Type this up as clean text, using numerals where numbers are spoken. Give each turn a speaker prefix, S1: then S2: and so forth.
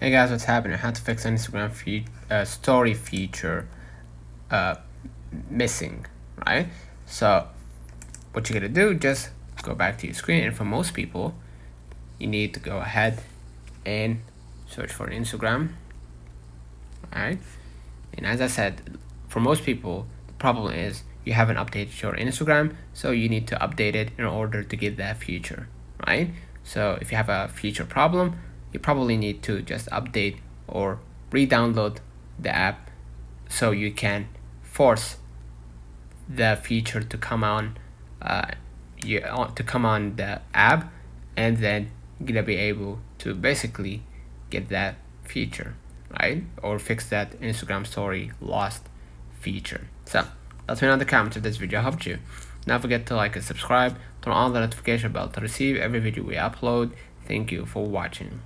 S1: Hey guys, what's happening? How to fix Instagram story feature missing, right? So what you're gonna do, just go back to your screen, and for most people, you need to go ahead and search for Instagram, alright? And as I said, for most people, the problem is you haven't updated your Instagram, so you need to update it in order to get that feature, right? So if you have a feature problem, you probably need to just update or re-download the app so you can force the feature to come on the app, and then you're gonna be able to basically get that feature, right? Or fix that Instagram story lost feature. So let me know in the comments if this video helped you. Don't forget to like and subscribe, turn on the notification bell to receive every video we upload. Thank you for watching.